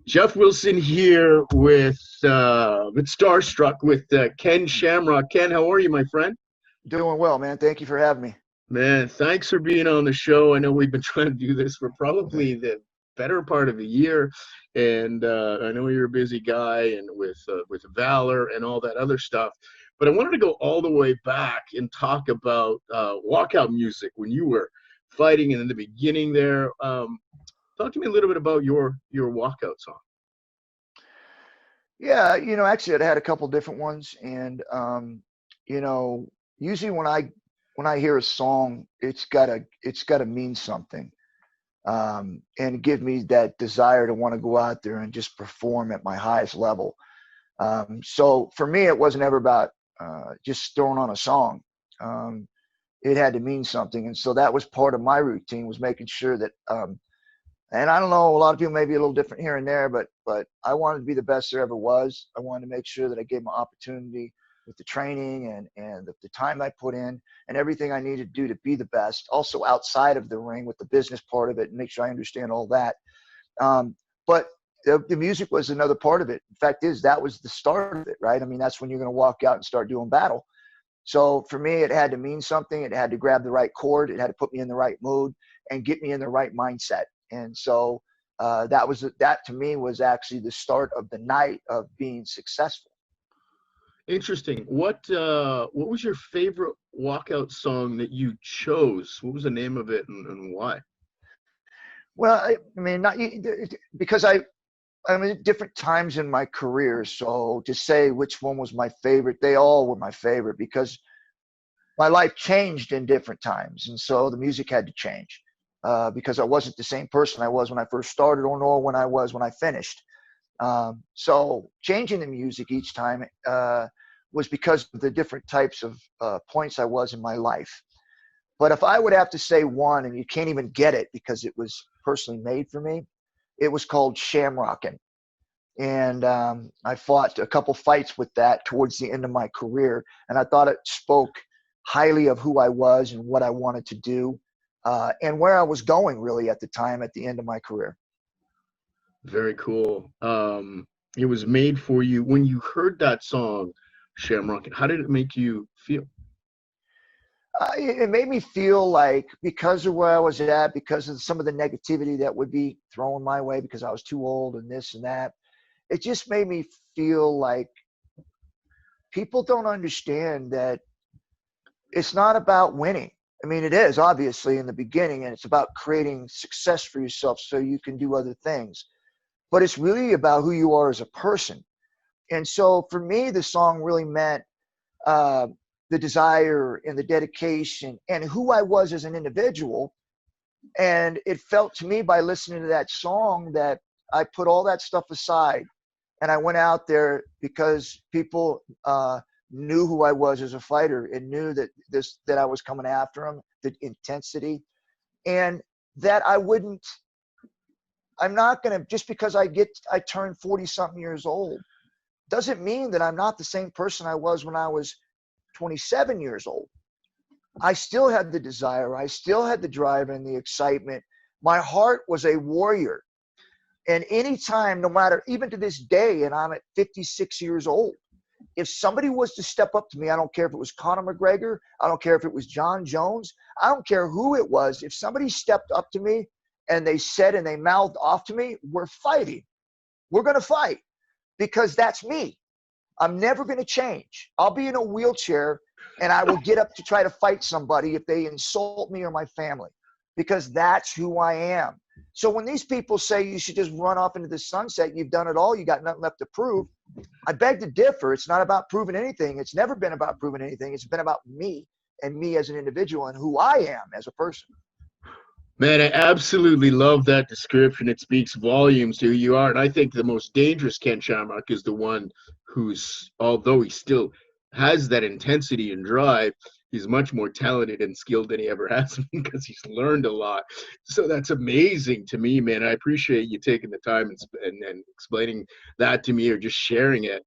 Jeff Wilson here with Starstruck with Ken Shamrock. Ken, how are you, my friend? Doing well, man. Thank you for having me. Man, thanks for being on the show. I know we've been trying to do this for probably the better part of a year, and I know you're a busy guy and with Valor and all that other stuff. But I wanted to go all the way back and talk about walkout music when you were fighting and in the beginning there. Talk to me a little bit about your walkout song. Yeah, actually, I had a couple different ones, and usually when I hear a song, it's gotta mean something, and give me that desire to want to go out there and just perform at my highest level. So for me, it wasn't ever about just throwing on a song. It had to mean something, and so that was part of my routine, was making sure that. And I don't know, a lot of people may be a little different here and there, but I wanted to be the best there ever was. I wanted to make sure that I gave my opportunity with the training and the time I put in and everything I needed to do to be the best. Also outside of the ring with the business part of it, and make sure I understand all that. But the music was another part of it. The fact is, that was the start of it, right? I mean, that's when you're going to walk out and start doing battle. So for me, it had to mean something. It had to grab the right chord. It had to put me in the right mood and get me in the right mindset. And so that to me was actually the start of the night of being successful. Interesting. What was your favorite walkout song that you chose? What was the name of it and why? Well, I mean, not because I'm at different times in my career. So to say which one was my favorite, they all were my favorite because my life changed in different times, and so the music had to change. Because I wasn't the same person I was when I first started, or nor when I was when I finished. So changing the music each time was because of the different types of points I was in my life. But if I would have to say one, and you can't even get it because it was personally made for me, it was called Shamrockin. And I fought a couple fights with that towards the end of my career, and I thought it spoke highly of who I was and what I wanted to do. And where I was going really at the time at the end of my career. Very cool. It was made for you. When you heard that song, Shamrock, how did it make you feel? It made me feel like, because of where I was at, because of some of the negativity that would be thrown my way because I was too old and this and that, it just made me feel like people don't understand that it's not about winning. I mean, it is obviously in the beginning, and it's about creating success for yourself so you can do other things. But it's really about who you are as a person. And so for me, the song really meant the desire and the dedication and who I was as an individual. And it felt to me, by listening to that song, that I put all that stuff aside and I went out there because people knew who I was as a fighter and knew that I was coming after them, the intensity, and that I'm not going to, just because I turned 40 something years old, doesn't mean that I'm not the same person I was when I was 27 years old. I still had the desire. I still had the drive and the excitement. My heart was a warrior. And anytime, no matter, even to this day, and I'm at 56 years old, if somebody was to step up to me, I don't care if it was Conor McGregor, I don't care if it was John Jones, I don't care who it was. If somebody stepped up to me and they said and they mouthed off to me, we're fighting. We're going to fight because that's me. I'm never going to change. I'll be in a wheelchair and I will get up to try to fight somebody if they insult me or my family, because that's who I am. So when these people say you should just run off into the sunset, you've done it all, you got nothing left to prove, I beg to differ. It's not about proving anything. It's never been about proving anything. It's been about me and me as an individual and who I am as a person. Man, I absolutely love that description. It speaks volumes to who you are. And I think the most dangerous Ken Shamrock is the one who's, although he still has that intensity and drive, he's much more talented and skilled than he ever has been because he's learned a lot. So that's amazing to me, man. I appreciate you taking the time and explaining that to me, or just sharing it.